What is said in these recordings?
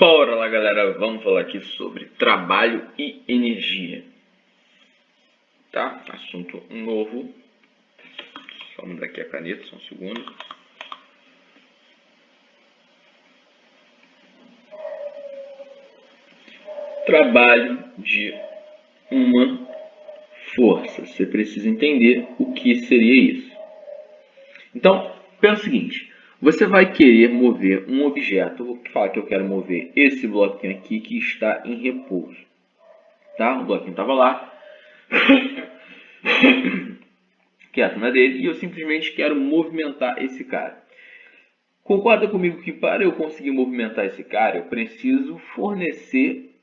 Bora lá, galera, vamos falar aqui sobre trabalho e energia, tá? Assunto novo. Só mudar aqui a caneta, só um segundo. Trabalho de uma força. Você precisa entender o que seria isso. Então, pensa o seguinte. Você vai querer mover um objeto. Eu vou falar que eu quero mover esse bloquinho aqui que está em repouso. Tá? O bloquinho estava lá. Quieto na dele. E eu simplesmente quero movimentar esse cara. Concorda comigo que para eu conseguir movimentar esse cara, eu preciso fornecer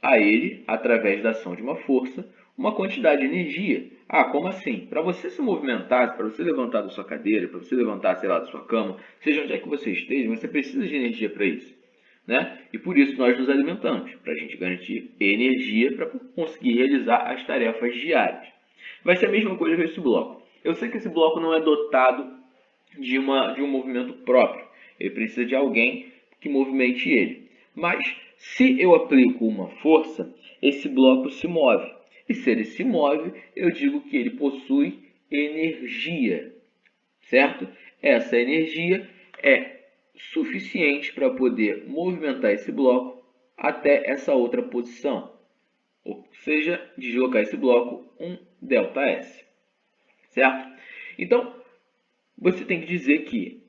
a ele, através da ação de uma força, uma quantidade de energia. Ah, como assim? Para você se movimentar, para você levantar da sua cadeira, para você levantar, sei lá, da sua cama, seja onde é que você esteja, você precisa de energia para isso, né? E por isso nós nos alimentamos, para a gente garantir energia para conseguir realizar as tarefas diárias. Vai ser a mesma coisa com esse bloco. Eu sei que esse bloco não é dotado de um movimento próprio. Ele precisa de alguém que movimente ele. Mas se eu aplico uma força, esse bloco se move. E se ele se move, eu digo que ele possui energia, certo? Essa energia é suficiente para poder movimentar esse bloco até essa outra posição. Ou seja, deslocar esse bloco um ΔS, certo? Então, você tem que dizer que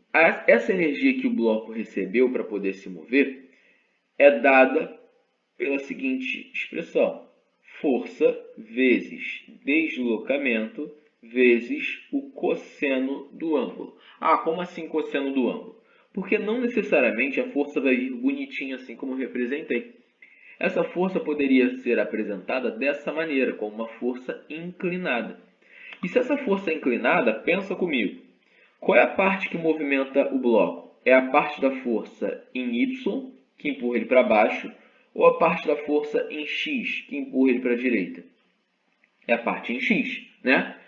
essa energia que o bloco recebeu para poder se mover é dada pela seguinte expressão: força vezes deslocamento vezes o cosseno do ângulo. Ah, como assim cosseno do ângulo? Porque não necessariamente a força vai vir bonitinha assim como eu representei. Essa força poderia ser apresentada dessa maneira, como uma força inclinada. E se essa força é inclinada, pensa comigo. Qual é a parte que movimenta o bloco? É a parte da força em Y, que empurra ele para baixo, ou a parte da força em X, que empurra ele para a direita? É a parte em X, né?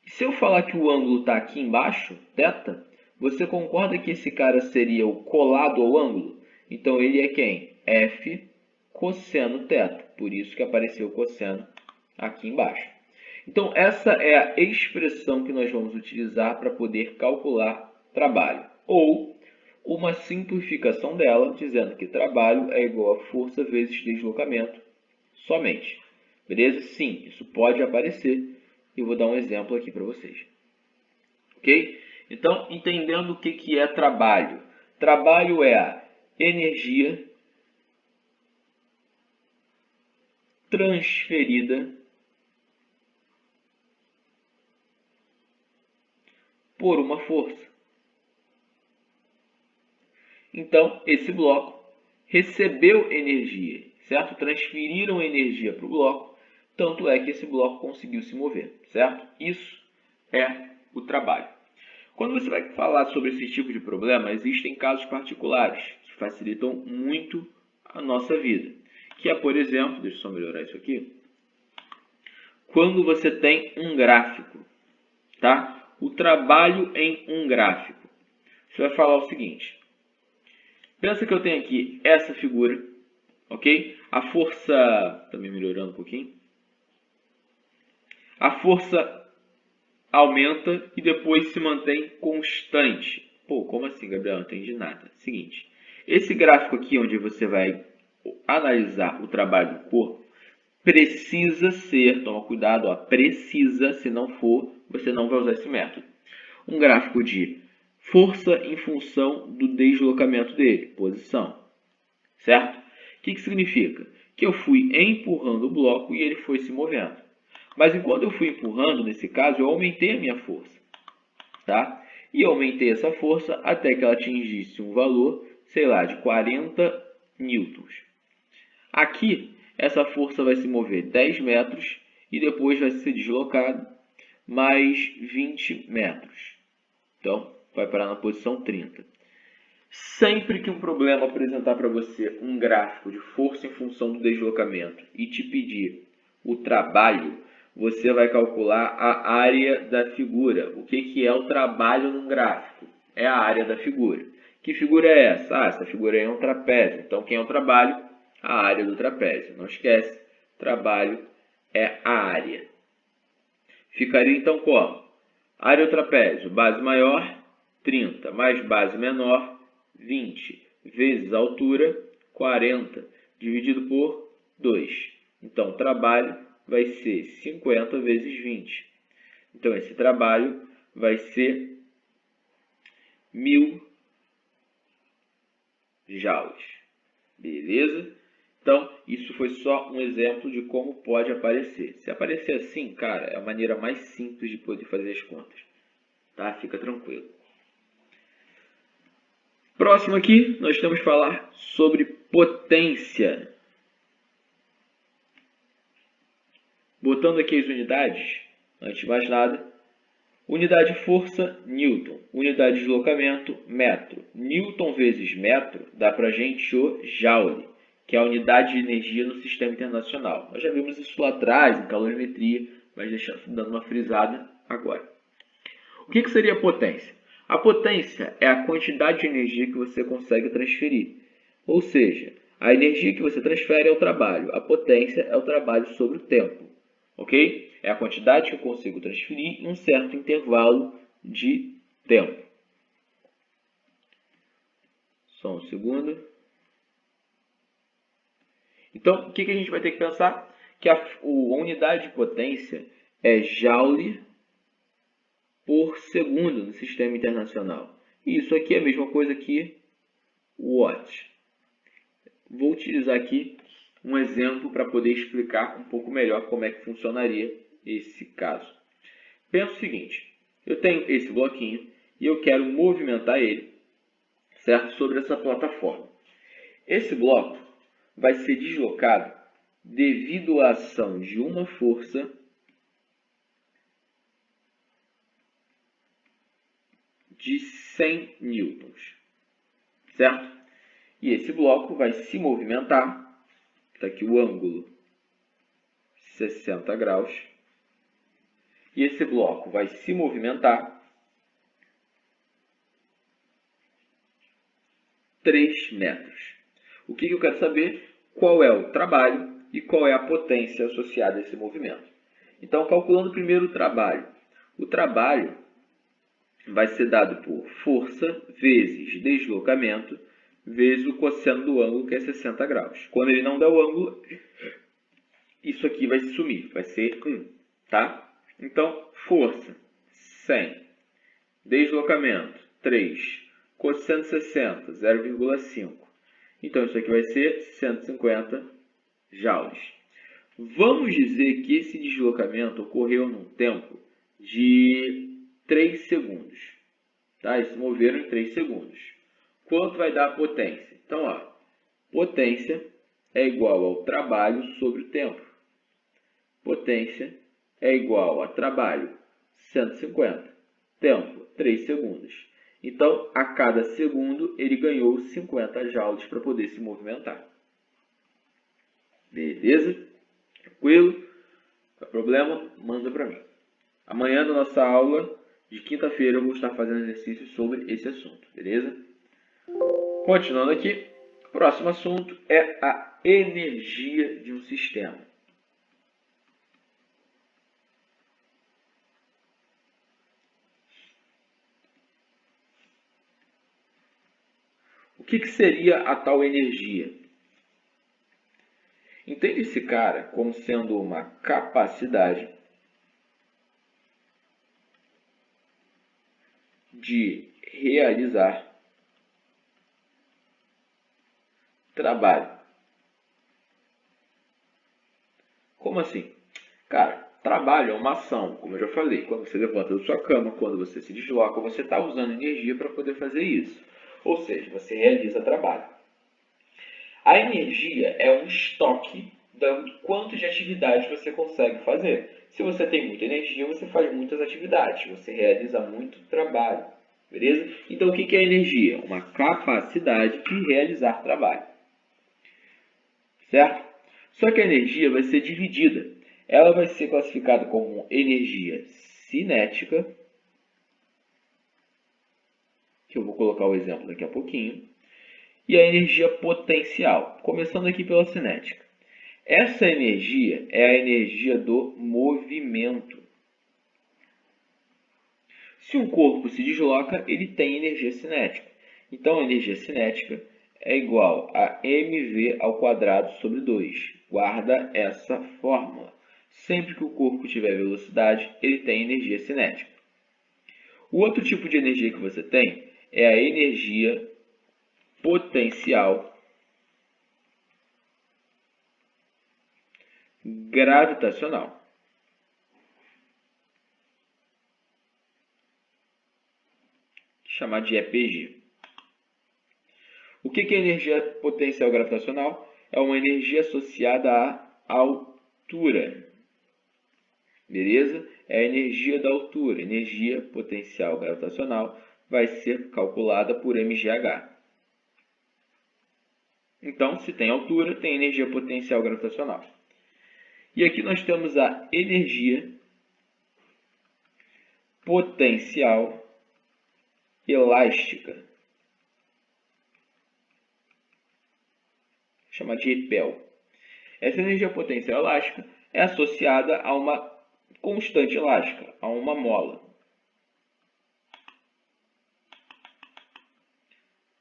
Se eu falar que o ângulo está aqui embaixo, θ, você concorda que esse cara seria o colado ao ângulo? Então ele é quem? F cosseno θ. Por isso que apareceu o cosseno aqui embaixo. Então, essa é a expressão que nós vamos utilizar para poder calcular trabalho. Ou uma simplificação dela, dizendo que trabalho é igual a força vezes deslocamento somente. Beleza? Sim, isso pode aparecer. Eu vou dar um exemplo aqui para vocês. Ok? Então, entendendo o que é trabalho. Trabalho é a energia transferida por uma força. Então, esse bloco recebeu energia, certo? Transferiram energia para o bloco, tanto é que esse bloco conseguiu se mover, certo? Isso é o trabalho. Quando você vai falar sobre esse tipo de problema, existem casos particulares que facilitam muito a nossa vida. Que é, por exemplo, deixa eu só melhorar isso aqui, quando você tem um gráfico, tá? O trabalho em um gráfico. Você vai falar o seguinte. Pensa que eu tenho aqui essa figura, ok? A força, também melhorando um pouquinho. A força aumenta e depois se mantém constante. Pô, como assim, Gabriel? Não entendi nada. Seguinte, esse gráfico aqui onde você vai analisar o trabalho do corpo, precisa ser, toma cuidado, ó, precisa, se não for, você não vai usar esse método. Um gráfico de força em função do deslocamento dele, posição, certo? O que significa? Que eu fui empurrando o bloco e ele foi se movendo. Mas enquanto eu fui empurrando, nesse caso, eu aumentei a minha força, tá? E eu aumentei essa força até que ela atingisse um valor, sei lá, de 40 newtons. Aqui, essa força vai se mover 10 metros e depois vai ser deslocada mais 20 metros. Então, vai parar na posição 30. Sempre que um problema apresentar para você um gráfico de força em função do deslocamento e te pedir o trabalho, você vai calcular a área da figura. O que é o trabalho num gráfico? É a área da figura. Que figura é essa? Ah, essa figura aí é um trapézio. Então, quem é o trabalho? A área do trapézio. Não esquece, trabalho é a área. Ficaria então como? Área do trapézio, base maior, 30, mais base menor, 20, vezes a altura, 40, dividido por 2. Então, o trabalho vai ser 50 vezes 20. Então, esse trabalho vai ser 1000 joules. Beleza? Então, isso foi só um exemplo de como pode aparecer. Se aparecer assim, cara, é a maneira mais simples de poder fazer as contas. Tá? Fica tranquilo. Próximo aqui, nós temos que falar sobre potência. Botando aqui as unidades, antes de mais nada, unidade de força, Newton. Unidade de deslocamento, metro. Newton vezes metro dá para a gente o Joule, que é a unidade de energia no sistema internacional. Nós já vimos isso lá atrás, em calorimetria, mas dando uma frisada agora. O que seria a potência? A potência é a quantidade de energia que você consegue transferir. Ou seja, a energia que você transfere é o trabalho. A potência é o trabalho sobre o tempo. Ok? É a quantidade que eu consigo transferir em um certo intervalo de tempo. Só um segundo. Então, o que a gente vai ter que pensar? Que a unidade de potência é Joule por segundo no sistema internacional. E isso aqui é a mesma coisa que Watt. Vou utilizar aqui um exemplo para poder explicar um pouco melhor como é que funcionaria esse caso. Pensa o seguinte, eu tenho esse bloquinho e eu quero movimentar ele, certo? Sobre essa plataforma. Esse bloco vai ser deslocado devido à ação de uma força de 100 newtons, certo? E esse bloco vai se movimentar, está aqui o ângulo 60 graus, e esse bloco vai se movimentar 3 metros. O que eu quero saber? Qual é o trabalho e qual é a potência associada a esse movimento. Então, calculando primeiro o trabalho. O trabalho vai ser dado por força vezes deslocamento vezes o cosseno do ângulo, que é 60 graus. Quando ele não der o ângulo, isso aqui vai sumir, vai ser 1, tá? Então, força, 100. Deslocamento, 3. Cosseno 60, 0,5. Então, isso aqui vai ser 150 joules. Vamos dizer que esse deslocamento ocorreu num tempo de 3 segundos. Tá? Eles se moveram em 3 segundos. Quanto vai dar a potência? Então, ó, potência é igual ao trabalho sobre o tempo. Potência é igual a trabalho, 150. Tempo, 3 segundos. Então, a cada segundo, ele ganhou 50 joules para poder se movimentar. Beleza? Tranquilo? Qual problema? Manda para mim. Amanhã, na nossa aula de quinta-feira, eu vou estar fazendo exercícios sobre esse assunto. Beleza? Continuando aqui, o próximo assunto é a energia de um sistema. O que seria a tal energia? Entende esse cara como sendo uma capacidade de realizar trabalho. Como assim? Cara, trabalho é uma ação, como eu já falei. Quando você levanta da sua cama, quando você se desloca, você está usando energia para poder fazer isso. Ou seja, você realiza trabalho. A energia é um estoque do quanto de atividade você consegue fazer. Se você tem muita energia, você faz muitas atividades, você realiza muito trabalho. Beleza? Então, o que é energia? Uma capacidade de realizar trabalho. Certo? Só que a energia vai ser dividida. Ela vai ser classificada como energia cinética que eu vou colocar o exemplo daqui a pouquinho, e a energia potencial, começando aqui pela cinética. Essa energia é a energia do movimento. Se um corpo se desloca, ele tem energia cinética. Então, a energia cinética é igual a mv ao quadrado sobre 2. Guarda essa fórmula. Sempre que o corpo tiver velocidade, ele tem energia cinética. O outro tipo de energia que você tem é a energia potencial gravitacional. Chamar de EPG. O que é energia potencial gravitacional? É uma energia associada à altura. Beleza? É a energia da altura. Energia potencial gravitacional vai ser calculada por mgh. Então, se tem altura, tem energia potencial gravitacional. E aqui nós temos a energia potencial elástica. Chamar de EPEL. Essa energia potencial elástica é associada a uma constante elástica, a uma mola.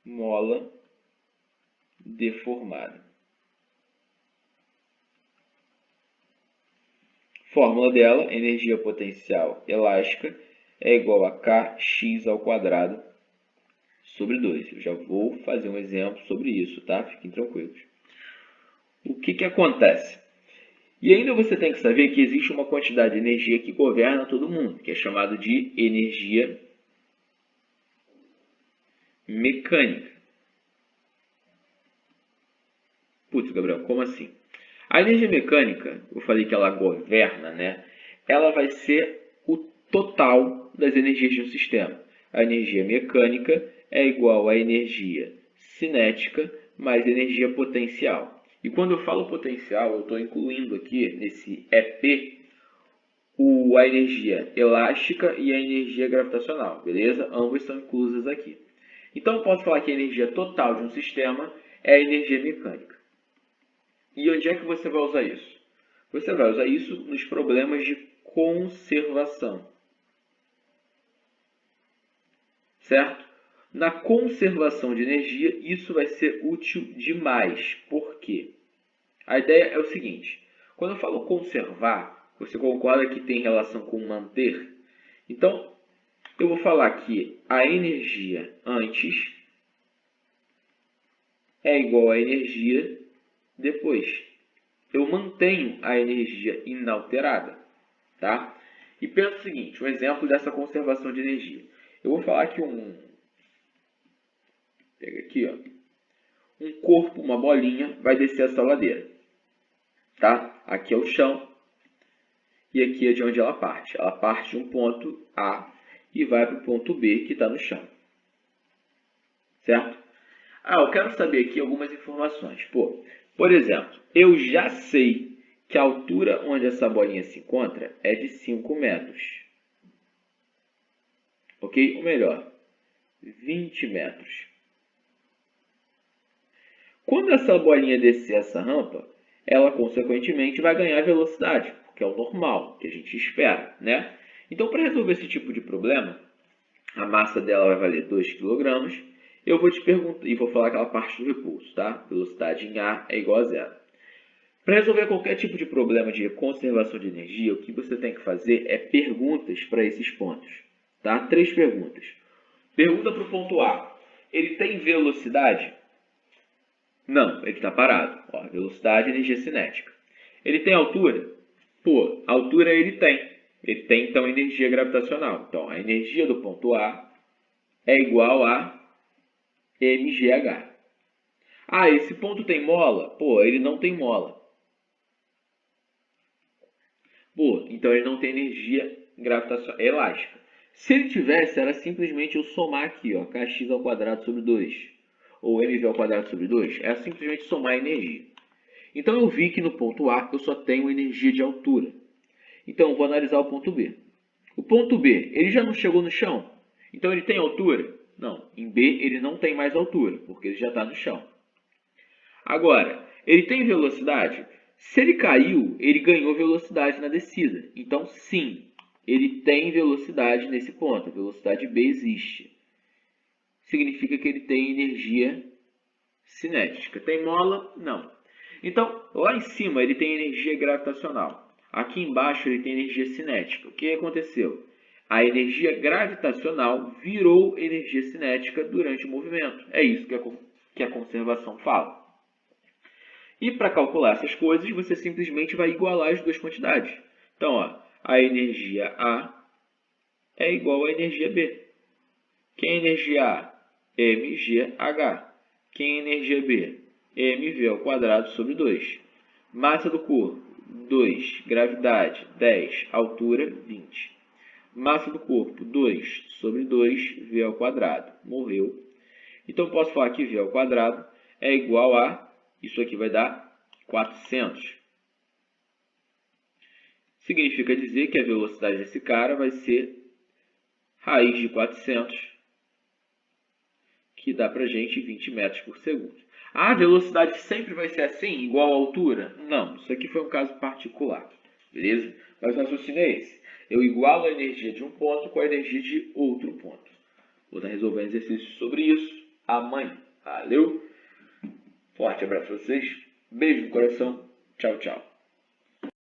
Mola deformada. Fórmula dela, energia potencial elástica, é igual a kx ao quadrado sobre 2. Eu já vou fazer um exemplo sobre isso, tá? Fiquem tranquilos. O que acontece? E ainda você tem que saber que existe uma quantidade de energia que governa todo mundo, que é chamado de energia mecânica. Putz, Gabriel, como assim? A energia mecânica, eu falei que ela governa, né? Ela vai ser o total das energias de um sistema. A energia mecânica é igual à energia cinética mais energia potencial. E quando eu falo potencial, eu estou incluindo aqui, nesse EP, a energia elástica e a energia gravitacional, beleza? Ambas são inclusas aqui. Então, eu posso falar que a energia total de um sistema é a energia mecânica. E onde é que você vai usar isso? Você vai usar isso nos problemas de conservação. Certo? Na conservação de energia, isso vai ser útil demais. Por quê? A ideia é o seguinte. Quando eu falo conservar, você concorda que tem relação com manter? Então, eu vou falar que a energia antes é igual à energia depois. Eu mantenho a energia inalterada, tá? E pensa o seguinte, um exemplo dessa conservação de energia. Eu vou falar que pega aqui, ó. Um corpo, uma bolinha, vai descer essa ladeira, tá? Aqui é o chão e aqui é de onde ela parte. Ela parte de um ponto A e vai para o ponto B que está no chão, certo? Eu quero saber aqui algumas informações. Por exemplo, eu já sei que a altura onde essa bolinha se encontra é de 5 metros. Ok? Ou melhor, 20 metros. Quando essa bolinha descer essa rampa, ela consequentemente vai ganhar velocidade, que é o normal, que a gente espera, né? Então, para resolver esse tipo de problema, a massa dela vai valer 2 kg. Eu vou te perguntar, e vou falar aquela parte do repulso, tá? Velocidade em A é igual a 0. Para resolver qualquer tipo de problema de conservação de energia, o que você tem que fazer é perguntas para esses pontos, tá? 3 perguntas. Pergunta para o ponto A. Ele tem velocidade? Não, ele está parado. Ó, velocidade, energia cinética. Ele tem altura? Altura ele tem. Ele tem, então, energia gravitacional. Então, a energia do ponto A é igual a mgh. Esse ponto tem mola? Ele não tem mola. Então ele não tem energia gravitacional elástica. Se ele tivesse, era simplesmente eu somar aqui, ó, kx ao quadrado sobre 2. Ou mv ao quadrado sobre 2. É simplesmente somar a energia. Então eu vi que no ponto A eu só tenho energia de altura. Então eu vou analisar o ponto B. O ponto B, ele já não chegou no chão? Então ele tem altura? Não, em B ele não tem mais altura, porque ele já está no chão. Agora, ele tem velocidade? Se ele caiu, ele ganhou velocidade na descida. Então, sim, ele tem velocidade nesse ponto. A velocidade B existe. Significa que ele tem energia cinética. Tem mola? Não. Então, lá em cima ele tem energia gravitacional. Aqui embaixo ele tem energia cinética. O que aconteceu? A energia gravitacional virou energia cinética durante o movimento. É isso que a conservação fala. E para calcular essas coisas, você simplesmente vai igualar as duas quantidades. Então, ó, a energia A é igual à energia B. Quem é energia A? mgh. Quem é energia B? mv ao quadrado sobre 2. Massa do corpo, 2. Gravidade, 10. Altura, 20. Massa do corpo, 2 sobre 2, v ao quadrado. Morreu. Então, posso falar que v ao quadrado é igual a, isso aqui vai dar 400. Significa dizer que a velocidade desse cara vai ser raiz de 400, que dá pra gente 20 metros por segundo. A velocidade sempre vai ser assim, igual à altura? Não, isso aqui foi um caso particular, beleza? Mas o raciocínio é esse. Eu igualo a energia de um ponto com a energia de outro ponto. Vou estar resolvendo exercícios sobre isso amanhã. Valeu? Forte abraço a vocês. Beijo no coração. Tchau, tchau.